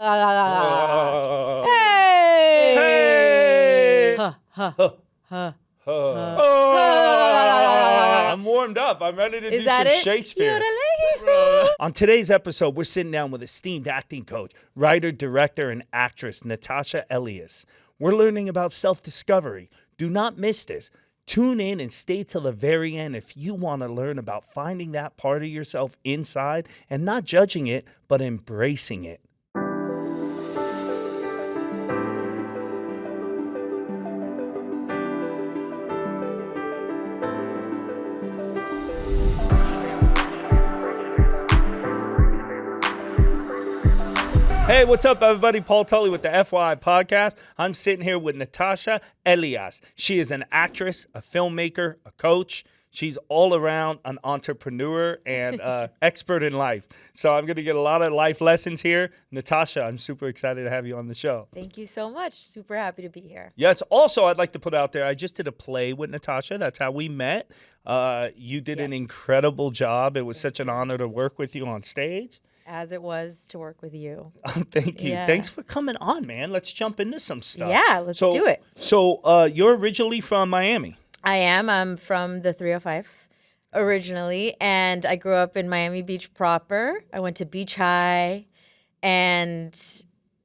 Hey! Hey! Huh, huh, Huh. huh. I'm warmed up. I'm ready to Is do that some it? Shakespeare. On today's episode, we're sitting down with esteemed acting coach, writer, director, and actress Natasha Elias. We're learning about self-discovery. Do not miss this. Tune in and stay till the very end if you want to learn about finding that part of yourself inside and not judging it, but embracing it. Hey, what's up, everybody? Paul Tully with the FYI podcast. I'm sitting here with Natasha Elias. She is an actress, a filmmaker, a coach. She's all around an entrepreneur and expert in life. So I'm going to get a lot of life lessons here. Natasha, I'm super excited to have you on the show. Thank you so much. Super happy to be here. Yes. Also, I'd like to put out there, I just did a play with Natasha. That's how we met. You did an incredible job. It was such an honor to work with you on stage. As it was to work with you. Thank you. Yeah. Thanks for coming on, man. Let's jump into some stuff. Yeah, let's do it. So you're originally from Miami. I am. I'm from the 305 originally, and I grew up in Miami Beach proper. I went to Beach High, and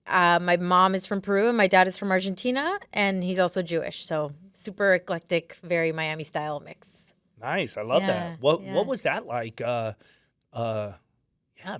my mom is from Peru, and my dad is from Argentina, and he's also Jewish. So super eclectic, very Miami style mix. Nice. I love that. What was that like?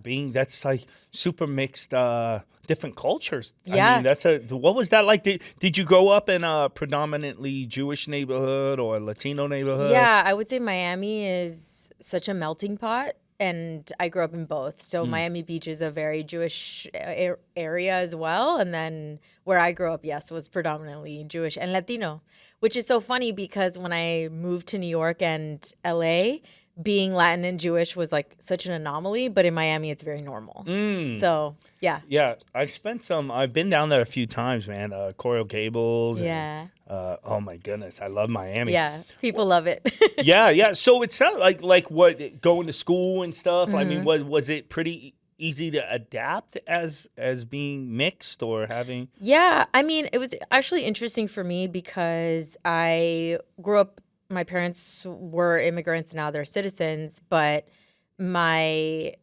Being that's like super mixed, different cultures. Yeah. I mean, what was that like? Did you grow up in a predominantly Jewish neighborhood or Latino neighborhood? Yeah, I would say Miami is such a melting pot, and I grew up in both. So Miami Beach is a very Jewish area as well. And then where I grew up, yes, was predominantly Jewish and Latino, which is so funny because when I moved to New York and LA, being Latin and Jewish was like such an anomaly, but in Miami, it's very normal. So, yeah. Yeah, I've been down there a few times, man. Coral Gables. Yeah. And, oh my goodness, I love Miami. Yeah, people love it. Yeah. So it sounded like what going to school and stuff. I mean, was it pretty easy to adapt as being mixed or having? Yeah, I mean, it was actually interesting for me because I grew up. My parents were immigrants, now they're citizens, but I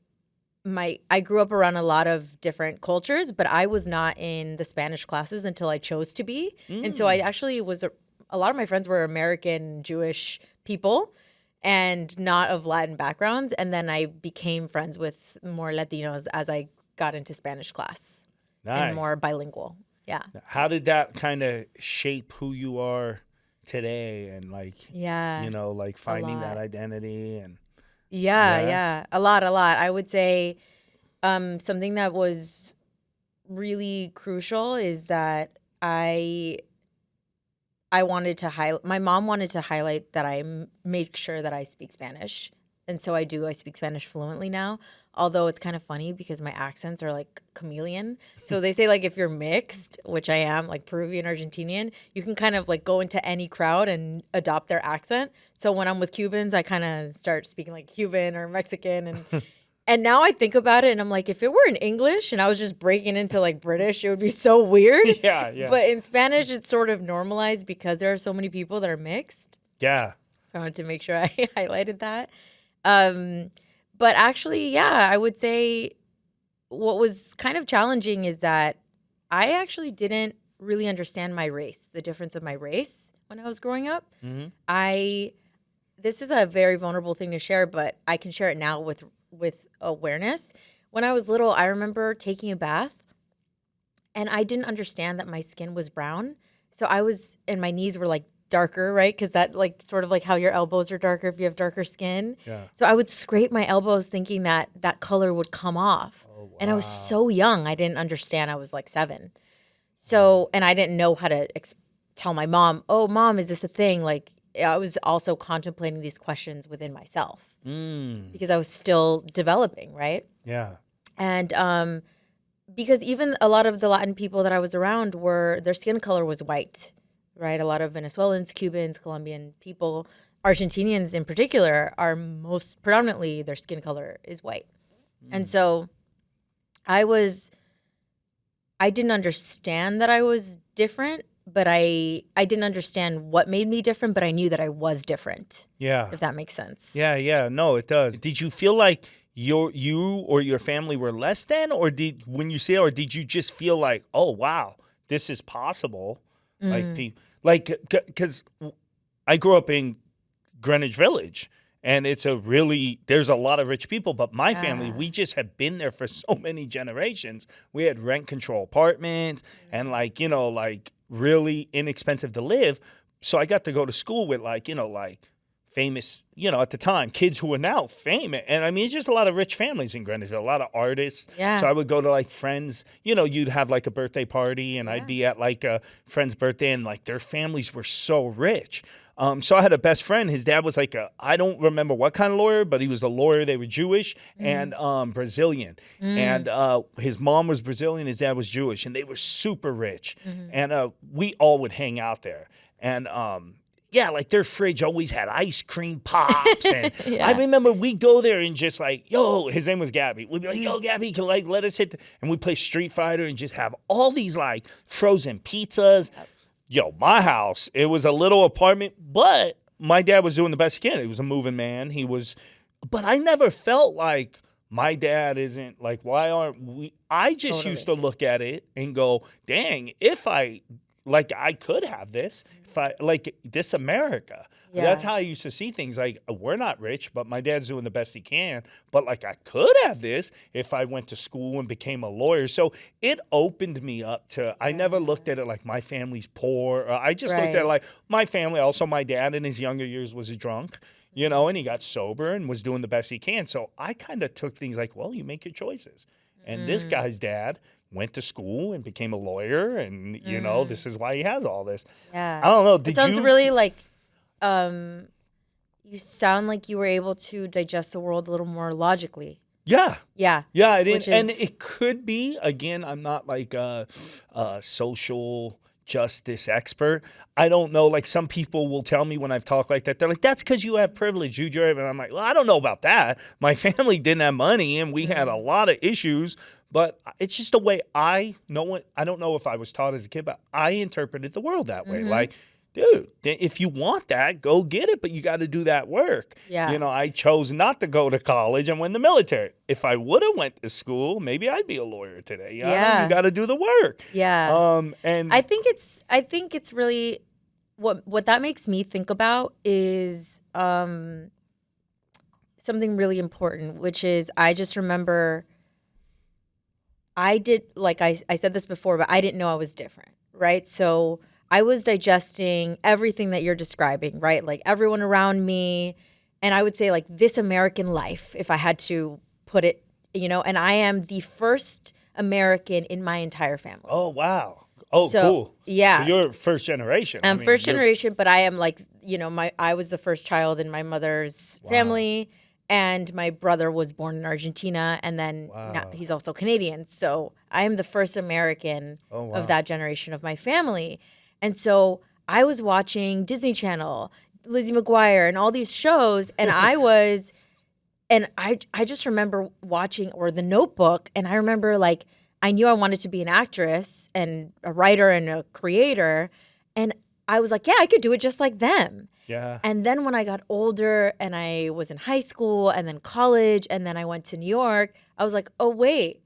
grew up around a lot of different cultures, but I was not in the Spanish classes until I chose to be. And so I actually was a lot of my friends were American Jewish people and not of Latin backgrounds. And then I became friends with more Latinos as I got into Spanish class. Nice. And more bilingual. Yeah. How did that kind of shape who you are today and like, like finding that identity and yeah, a lot. I would say something that was really crucial is that I wanted to highlight, my mom wanted to highlight that I make sure that I speak Spanish. And so I do. I speak Spanish fluently now, although it's kind of funny because my accents are like chameleon. So they say like if you're mixed, which I am, like Peruvian, Argentinian, you can kind of like go into any crowd and adopt their accent. So when I'm with Cubans, I kind of start speaking like Cuban or Mexican. And now I think about it and I'm like, if it were in English and I was just breaking into like British, it would be so weird. Yeah. But in Spanish, it's sort of normalized because there are so many people that are mixed. Yeah. So I wanted to make sure I highlighted that. But actually, I would say what was kind of challenging is that I actually didn't really understand my race, the difference of my race when I was growing up. This is a very vulnerable thing to share, but I can share it now with awareness. When I was little, I remember taking a bath and I didn't understand that my skin was brown. So and my knees were like darker, right? Because that like sort of like how your elbows are darker if you have darker skin. Yeah. So I would scrape my elbows thinking that color would come off. Oh, wow. And I was so young. I didn't understand. I was like 7. So, and I didn't know how to tell my mom, oh, Mom, is this a thing? Like I was also contemplating these questions within myself because I was still developing, right? Yeah. And because even a lot of the Latin people that I was around their skin color was white. Right, a lot of Venezuelans, Cubans, Colombian people, Argentinians in particular are most predominantly their skin color is white. And so I was I didn't understand that I was different, but I didn't understand what made me different, but I knew that I was different. Yeah. If that makes sense. Yeah. No, it does. Did you feel like you or your family were less than, or did you just feel like, oh wow, this is possible? Because I grew up in Greenwich Village, and there's a lot of rich people, but my family, we just have been there for so many generations. We had rent control apartments and really inexpensive to live. So I got to go to school with famous, at the time, kids who are now famous. And I mean, it's just a lot of rich families in Greenwich, a lot of artists. Yeah. So I would go to friends, you'd have a birthday party, and I'd be at a friend's birthday, and their families were so rich. So I had a best friend. His dad was I don't remember what kind of lawyer, but he was a lawyer. They were Jewish and Brazilian. And his mom was Brazilian, his dad was Jewish, and they were super rich. And we all would hang out there. And their fridge always had ice cream pops. And I remember we go there and just yo, his name was Gabby. We'd be like, yo, Gabby, can let us hit and we'd play Street Fighter and just have all these frozen pizzas. Yo, my house, it was a little apartment, but my dad was doing the best he can. He was a moving man. But I never felt like my dad isn't why aren't we? I just used to look at it and go, dang, if I could have this, if I this America. Yeah. That's how I used to see things. We're not rich, but my dad's doing the best he can. But I could have this if I went to school and became a lawyer. So it opened me up to, I never looked at it like my family's poor. I just looked at it my family. Also, my dad in his younger years was a drunk, and he got sober and was doing the best he can. So I kind of took things well, you make your choices. And this guy's dad went to school and became a lawyer, and this is why he has all this. Yeah. I don't know. It sounds really you sound like you were able to digest the world a little more logically. Yeah. Yeah. Yeah, and it could be, again, I'm not a social justice expert. I don't know. Some people will tell me when I've talked like that, they're like, that's because you have privilege, you drive. And I'm like, well, I don't know about that. My family didn't have money, and we had a lot of issues. But it's just the way I know it. I don't know if I was taught as a kid, but I interpreted the world that way. Dude, if you want that, go get it, but you got to do that work. Yeah. I chose not to go to college and went in the military. If I would have went to school, maybe I'd be a lawyer today. You got to do the work. Yeah. And I think it's really what that makes me think about is something really important, which is I just remember I did, I said this before, but I didn't know I was different, right? So I was digesting everything that you're describing, right? Everyone around me. And I would say this American life, if I had to put it, and I am the first American in my entire family. Oh, wow. Oh, so, cool. Yeah. So you're first generation. I'm first generation, but I am I was the first child in my mother's family. And my brother was born in Argentina, and then he's also Canadian. So I am the first American of that generation of my family. And so I was watching Disney Channel, Lizzie McGuire, and all these shows, and I just remember watching, or The Notebook, and I remember I knew I wanted to be an actress and a writer and a creator, and I was like, yeah, I could do it just like them. Yeah. And then when I got older and I was in high school and then college and then I went to New York, I was like, oh, wait,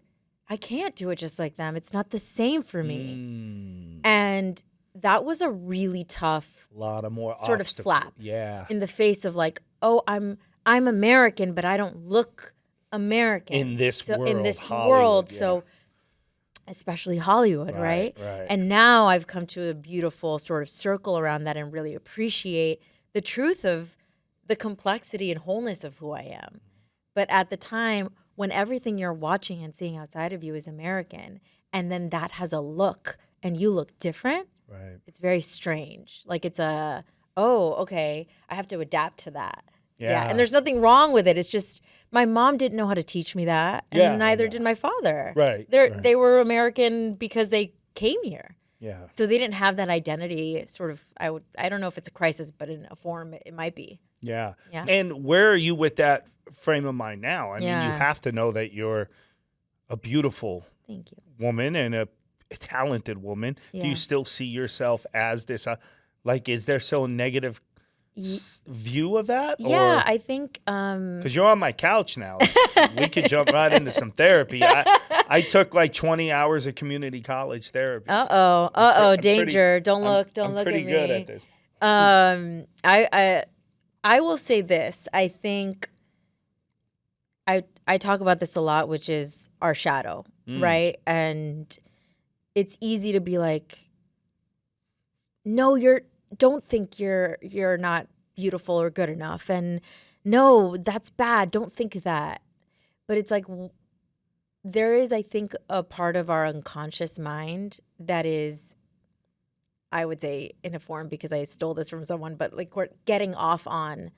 I can't do it just like them. It's not the same for me. And that was a really tough lot of more sort of slap in the face of oh, I'm American, but I don't look American. In this world. In this Hollywood, world. Yeah. So especially Hollywood, right? Right. And now I've come to a beautiful sort of circle around that and really appreciate the truth of the complexity and wholeness of who I am. But at the time, when everything you're watching and seeing outside of you is American, and then that has a look and you look different, it's very strange. It's okay, I have to adapt to that. Yeah. And there's nothing wrong with it. It's just my mom didn't know how to teach me that, and neither did my father. Right. They were American because they came here. Yeah. So they didn't have that identity sort of, I don't know if it's a crisis, but in a form it might be. Yeah. And where are you with that frame of mind now? I mean, you Yeah. have to know that you're a beautiful Thank you. woman and talented woman. Do Yeah. you still see yourself as this? Like, is there so negative view of that? Yeah, Or I think because you're on my couch now, we could jump right into some therapy. I took like 20 hours of community college therapy. Uh-oh, danger. Don't look I'm at pretty me. good at this. I will say this. I think I talk about this a lot, which is our shadow, right? And it's easy to be like, no, don't think you're not beautiful or good enough, and no, that's bad. Don't think that. But it's like there is, I think, a part of our unconscious mind that is, I would say, in a form, because I stole this from someone, but like we're getting off on.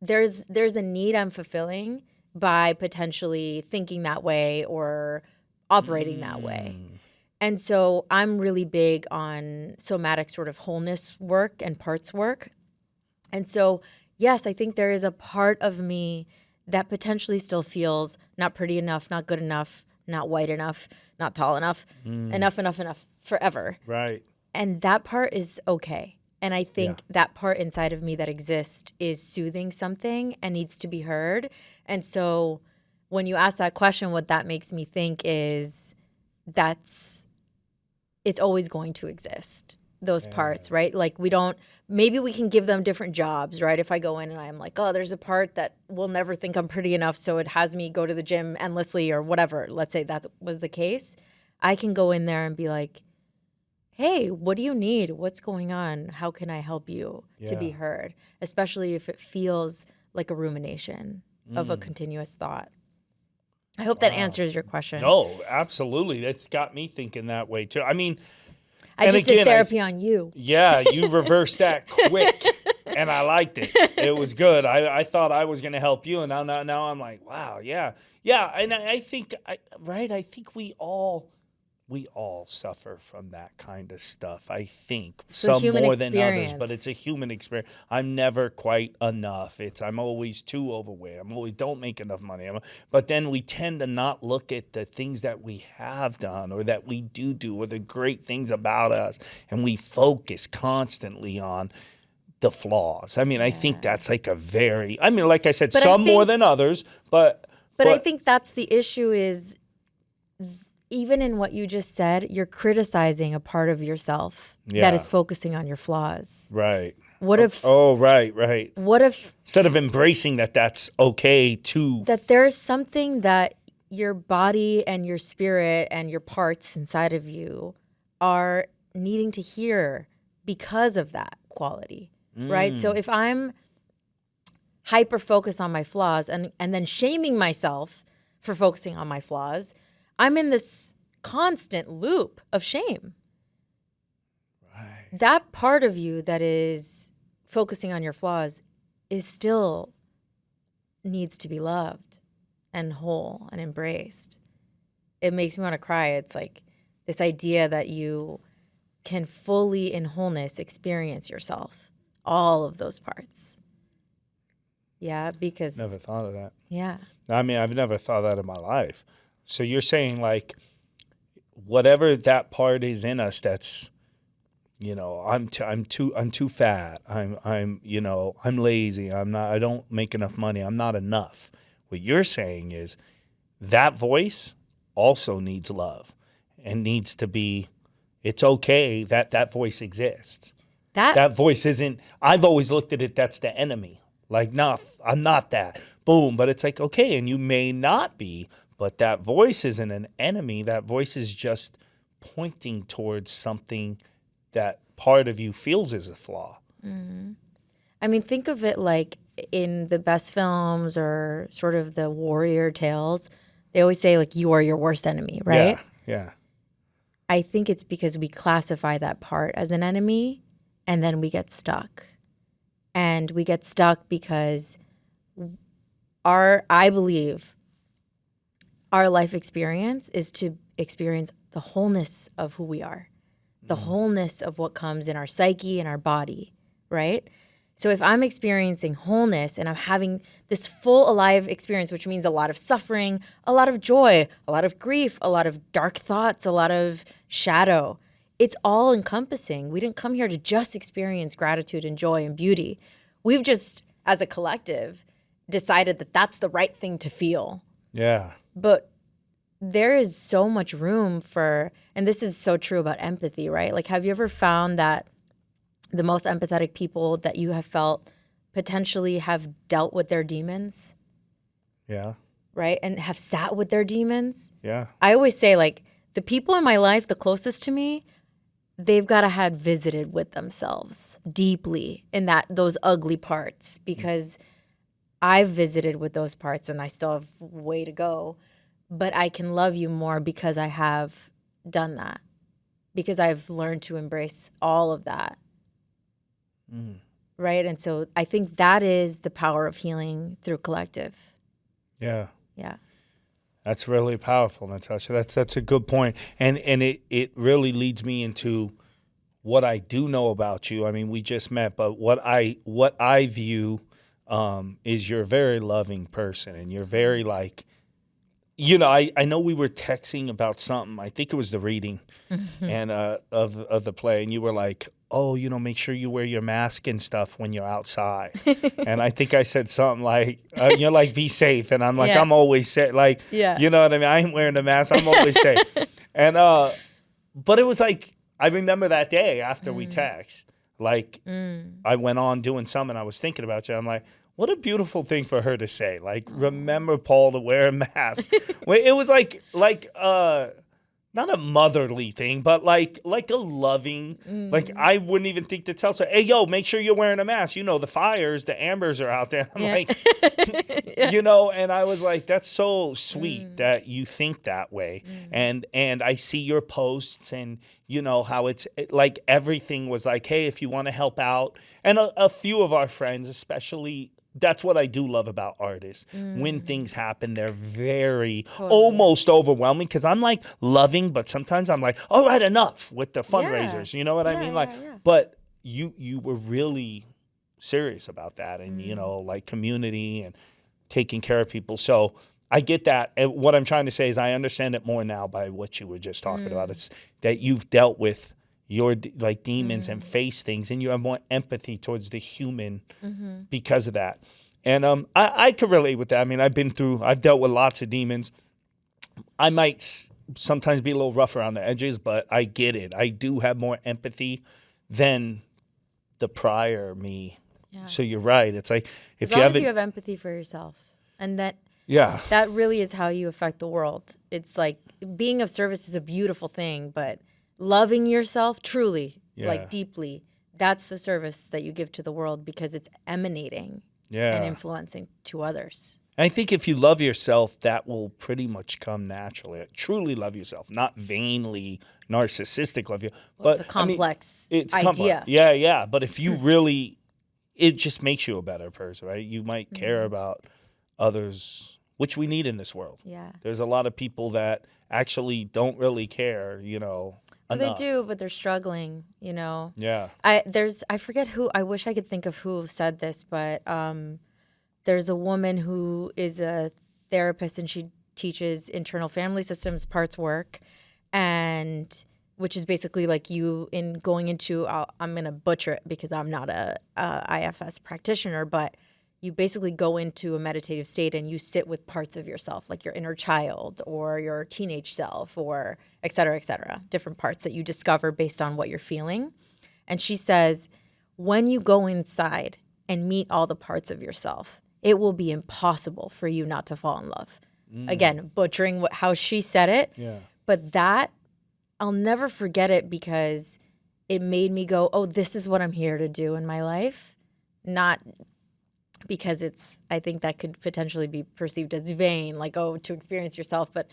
There's a need I'm fulfilling by potentially thinking that way or operating that way. And so I'm really big on somatic sort of wholeness work and parts work. And so, yes, I think there is a part of me that potentially still feels not pretty enough, not good enough, not white enough, not tall enough, enough forever. Right. And that part is okay. And I think that part inside of me that exists is soothing something and needs to be heard. And so when you ask that question, what that makes me think is it's always going to exist, those parts, right? Like maybe we can give them different jobs, right? If I go in and I'm like, oh, there's a part that will never think I'm pretty enough, so it has me go to the gym endlessly or whatever. Let's say that was the case. I can go in there and be like, hey, what do you need? What's going on? How can I help you to be heard? Especially if it feels like a rumination of a continuous thought. I hope that answers your question. No, absolutely. That's got me thinking that way too. I mean, I just did therapy on you. Yeah, you reversed that quick, and I liked it. It was good. I thought I was going to help you, and now I'm like, wow, yeah. And I think, I think we all suffer from that kind of stuff. I think some more than others, but it's a human experience. I'm never quite enough. I'm always too overweight. I'm always don't make enough money. But then we tend to not look at the things that we have done or that we do or the great things about us, and we focus constantly on the flaws. I mean, I think that's like like I said, more than others, but I think that's the issue is, even in what you just said, you're criticizing a part of yourself that is focusing on your flaws. Right. What if... Oh, right. What if... Instead of embracing that's okay too. That there's something that your body and your spirit and your parts inside of you are needing to hear because of that quality, right? So if I'm hyper-focused on my flaws and then shaming myself for focusing on my flaws, I'm in this constant loop of shame. Right. That part of you that is focusing on your flaws is still needs to be loved and whole and embraced. It makes me want to cry. It's like this idea that you can fully in wholeness experience yourself, all of those parts. Yeah, because... Never thought of that. Yeah. I mean, I've never thought that in my life. So you're saying like whatever that part is in us that's, I'm too fat. I'm lazy. I don't make enough money. I'm not enough. What you're saying is that voice also needs love and needs to be, it's okay that voice exists. That voice isn't, I've always looked at it, that's the enemy. Like, no, I'm not that. Boom. But it's like, okay, and you may not be, but that voice isn't an enemy. That voice is just pointing towards something that part of you feels is a flaw. Mm-hmm. I mean, think of it like in the best films or sort of the warrior tales. They always say, like, you are your worst enemy, right? Yeah. I think it's because we classify that part as an enemy, and then we get stuck. And we get stuck because I believe our life experience is to experience the wholeness of who we are, the wholeness of what comes in our psyche and our body, right? So if I'm experiencing wholeness and I'm having this full alive experience, which means a lot of suffering, a lot of joy, a lot of grief, a lot of dark thoughts, a lot of shadow, it's all encompassing. We didn't come here to just experience gratitude and joy and beauty. We've just, as a collective, decided that that's the right thing to feel. Yeah. But there is so much room for, and this is so true about empathy, right? Like, have you ever found that the most empathetic people that you have felt potentially have dealt with their demons? Yeah. Right? And have sat with their demons? Yeah. I always say, like, the people in my life the closest to me, they've got to have visited with themselves deeply in those ugly parts, because I've visited with those parts and I still have way to go. But I can love you more because I have done that, because I've learned to embrace all of that. Right? And so I think that is the power of healing through collective. Yeah. Yeah. That's really powerful, Natasha. That's a good point. And it really leads me into what I do know about you. I mean, we just met, but what I view is you're a very loving person, and you're very like, I know we were texting about something. I think it was the reading and of the play, and you were like, oh, make sure you wear your mask and stuff when you're outside. And I think I said something like, you're like, be safe. And I'm like, Yeah. I'm always safe. Like, Yeah. you know what I mean? I ain't wearing a mask. I'm always safe. And, but it was like, I remember that day after we text, like I went on doing something. I was thinking about you. I'm like, what a beautiful thing for her to say. Like, remember, Paul, to wear a mask. It was like, not a motherly thing, but like a loving, like I wouldn't even think to tell her, hey, yo, make sure you're wearing a mask. The fires, the ambers are out there. I'm like, and I was like, that's so sweet that you think that way. And I see your posts and, how it's like everything was like, hey, if you want to help out. And a few of our friends, especially, that's what I do love about artists. When things happen, they're very almost overwhelming, because I'm like loving, but sometimes I'm like, all right, enough with the fundraisers. You know what I mean? But you were really serious about that, and like community and taking care of people. So I get that. And what I'm trying to say is I understand it more now by what you were just talking about. It's that you've dealt with your like demons and face things, and you have more empathy towards the human because of that. And I could relate with that. I mean, I've dealt with lots of demons. I might sometimes be a little rough around the edges, but I get it. I do have more empathy than the prior me. Yeah. So you're right. It's like, if as long as you have empathy for yourself, and that really is how you affect the world. It's like, being of service is a beautiful thing, but loving yourself truly, like deeply, that's the service that you give to the world, because it's emanating and influencing to others. I think if you love yourself, that will pretty much come naturally. Truly love yourself, not vainly narcissistic love you. Well, it's a complex idea. Yeah. But if you really, it just makes you a better person, right? You might care about others, which we need in this world. Yeah. There's a lot of people that actually don't really care, Well, they do, but they're struggling, Yeah. I forget who, I wish I could think of who said this, but there's a woman who is a therapist, and she teaches internal family systems parts work, and which is basically like you in going into, I'm going to butcher it because I'm not a IFS practitioner, but you basically go into a meditative state and you sit with parts of yourself, like your inner child or your teenage self, or et cetera, different parts that you discover based on what you're feeling. And she says, when you go inside and meet all the parts of yourself, it will be impossible for you not to fall in love. Again, butchering how she said it. Yeah. But that, I'll never forget it, because it made me go, oh, this is what I'm here to do in my life. Not because I think that could potentially be perceived as vain, like, oh, to experience yourself. But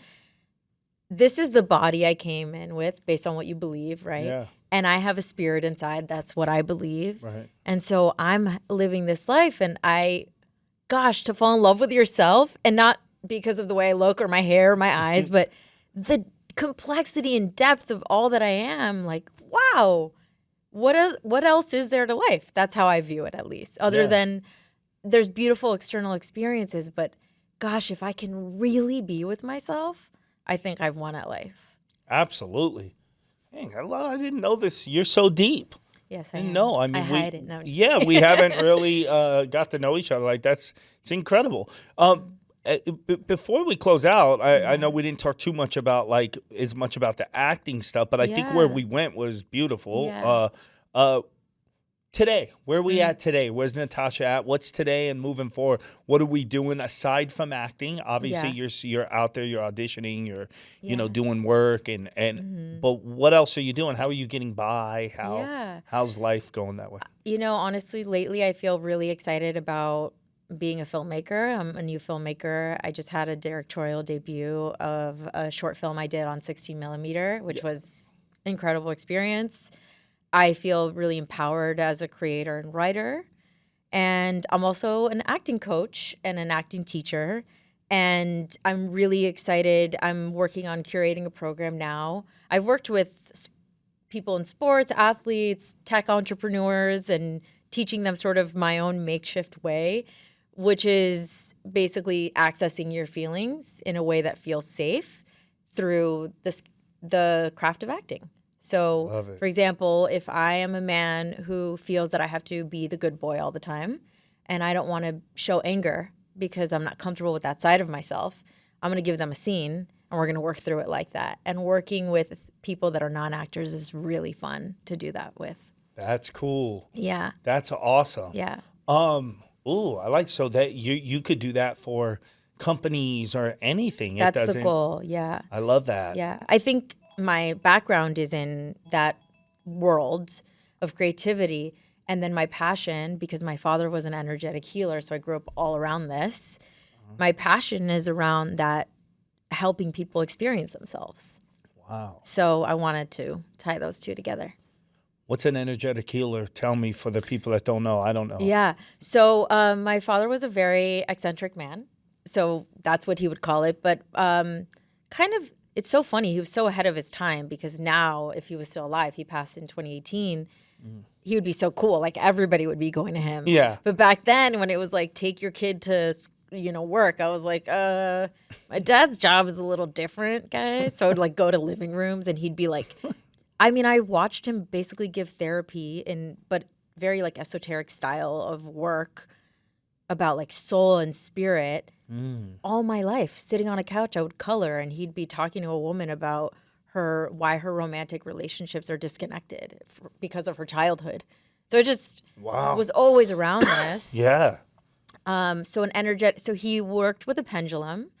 this is the body I came in with based on what you believe, right? Yeah. And I have a spirit inside. That's what I believe. Right. And so I'm living this life, and to fall in love with yourself, and not because of the way I look or my hair or my eyes, but the complexity and depth of all that I am, like, wow, what else is there to life? That's how I view it, at least. Other than there's beautiful external experiences, but gosh, if I can really be with myself, I think I've won at life. Absolutely. Dang, I didn't know this. You're so deep. Yes, I am. No, I mean, I hide it. No, I'm just we haven't really got to know each other. Like, it's incredible. Before we close out, I know we didn't talk too much about as much about the acting stuff, but I think where we went was beautiful. Yeah. Today, where are we at today? Where's Natasha at? What's today and moving forward? What are we doing aside from acting? Obviously, you're out there, you're auditioning, you're doing work, but what else are you doing? How are you getting by? How's life going that way? Honestly, lately I feel really excited about being a filmmaker. I'm a new filmmaker. I just had a directorial debut of a short film I did on 16 millimeter, which was an incredible experience. I feel really empowered as a creator and writer. And I'm also an acting coach and an acting teacher. And I'm really excited. I'm working on curating a program now. I've worked with people in sports, athletes, tech entrepreneurs, and teaching them sort of my own makeshift way, which is basically accessing your feelings in a way that feels safe through the craft of acting. So, for example, if I am a man who feels that I have to be the good boy all the time and I don't want to show anger because I'm not comfortable with that side of myself, I'm going to give them a scene and we're going to work through it like that. And working with people that are non-actors is really fun to do that with. That's cool. Yeah. That's awesome. Yeah. I like so that you could do that for companies or anything. That's the goal. Yeah. I love that. Yeah. I think my background is in that world of creativity. And then my passion, because my father was an energetic healer, so I grew up all around this. My passion is around that, helping people experience themselves. Wow. So I wanted to tie those two together. What's an energetic healer? Tell me, for the people that don't know. I don't know. Yeah. So my father was a very eccentric man. So that's what he would call it. But kind of, it's so funny. He was so ahead of his time, because now, if he was still alive, he passed in 2018, he would be so cool. Like, everybody would be going to him. Yeah. But back then, when it was like, take your kid to, work, I was like, my dad's job is a little different, guys. So I would like go to living rooms and he'd be like, I mean, I watched him basically give therapy but very like esoteric style of work about like soul and spirit. All my life, sitting on a couch, I would color, and he'd be talking to a woman about why her romantic relationships are disconnected because of her childhood. So it just was always around this. Yeah. So he worked with a pendulum.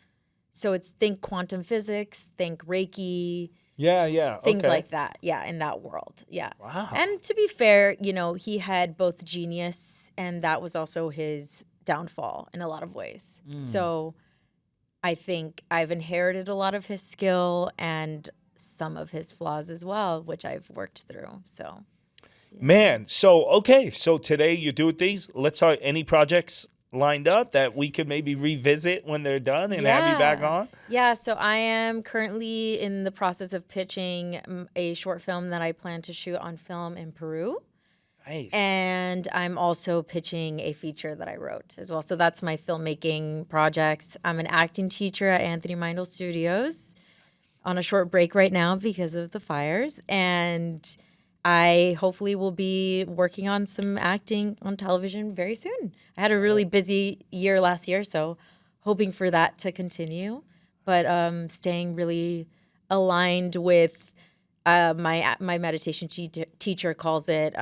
So it's think quantum physics, think Reiki. Yeah. Things like that. Yeah, in that world. Yeah. Wow. And to be fair, he had both genius, and that was also his downfall in a lot of ways. So I think I've inherited a lot of his skill and some of his flaws as well, which I've worked through. So, yeah. Man, so today you do these. Let's talk any projects lined up that we could maybe revisit when they're done and have you back on? Yeah, so I am currently in the process of pitching a short film that I plan to shoot on film in Peru. Nice. And I'm also pitching a feature that I wrote as well. So that's my filmmaking projects. I'm an acting teacher at Anthony Mindel Studios, on a short break right now because of the fires. And I hopefully will be working on some acting on television very soon. I had a really busy year last year, so hoping for that to continue. But staying really aligned with my meditation teacher calls it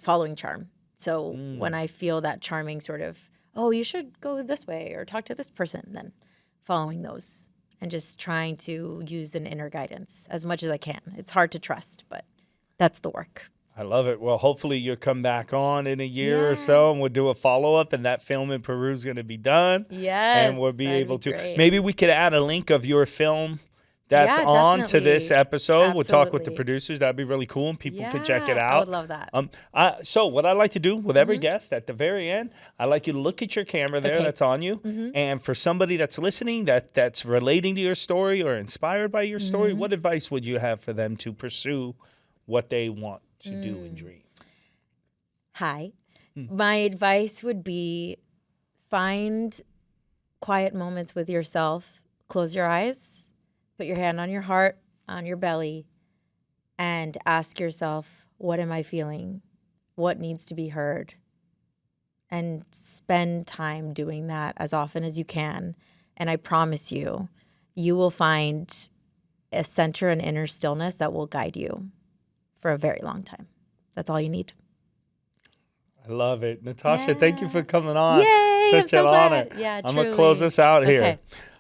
following charm. So when I feel that charming sort of, oh, you should go this way or talk to this person, then following those and just trying to use an inner guidance as much as I can. It's hard to trust, but that's the work. I love it. Well, hopefully you'll come back on in a year or so, and we'll do a follow-up, and that film in Peru is going to be done. Yes, and we'll be able to. Great. Maybe we could add a link of your film that's on to this episode. Absolutely. We'll talk with the producers. That'd be really cool, and people can check it out. I would love that. So what I like to do with every guest at the very end, I like you to look at your camera there that's on you. And for somebody that's listening that's relating to your story or inspired by your story, what advice would you have for them to pursue what they want to do and dream? Hi. My advice would be find quiet moments with yourself. Close your eyes, put your hand on your heart, on your belly, and ask yourself, what am I feeling? What needs to be heard? And spend time doing that as often as you can. And I promise you, you will find a center and inner stillness that will guide you for a very long time. That's all you need. I love it. Natasha, thank you for coming on. Yay, Such I'm so an honor. glad. Yeah, I'm going to close this out here. Okay.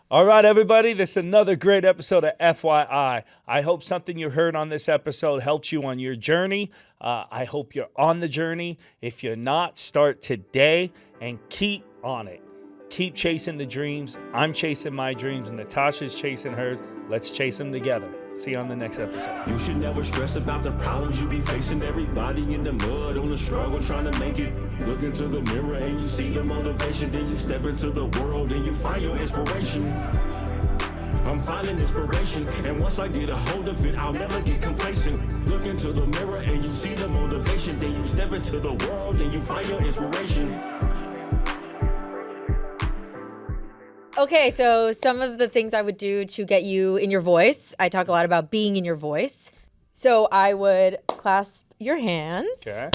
All right, everybody, this is another great episode of FYI. I hope something you heard on this episode helped you on your journey. I hope you're on the journey. If you're not, start today and keep on it. Keep chasing the dreams. I'm chasing my dreams. Natasha's chasing hers. Let's chase them together. See you on the next episode. You should never stress about the problems you be facing. Everybody in the mud on the struggle trying to make it. Look into the mirror and you see the motivation. Then you step into the world and you find your inspiration. I'm finding inspiration, and once I get a hold of it, I'll never get complacent. Look into the mirror and you see the motivation. Then you step into the world and you find your inspiration. Okay, so some of the things I would do to get you in your voice. I talk a lot about being in your voice. So I would clasp your hands. Okay.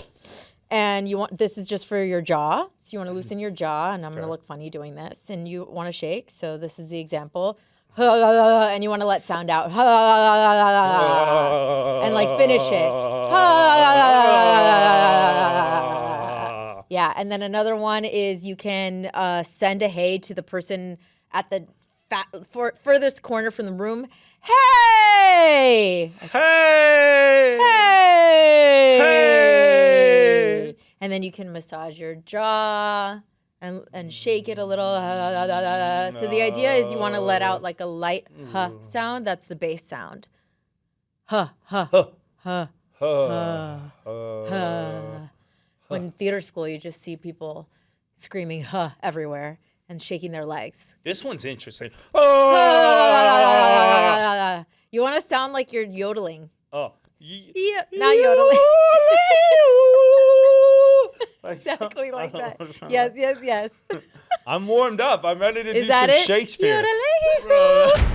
And this is just for your jaw. So you want to loosen your jaw, and I'm going to look funny doing this. And you want to shake. So this is the example. And you want to let sound out. And like finish it. Yeah, and then another one is you can send a hey to the person at the furthest corner from the room. Hey! Hey! Hey! Hey! And then you can massage your jaw and shake it a little. So the idea is you want to let out like a light huh sound. That's the bass sound. Huh, huh, huh, huh, huh. When in theater school, you just see people screaming huh everywhere and shaking their legs. This one's interesting. You want to sound like you're yodeling. Oh. Yeah, not yodeling. Exactly like that. Yes. I'm warmed up. I'm ready to do Is that some it? Shakespeare. Yodeling.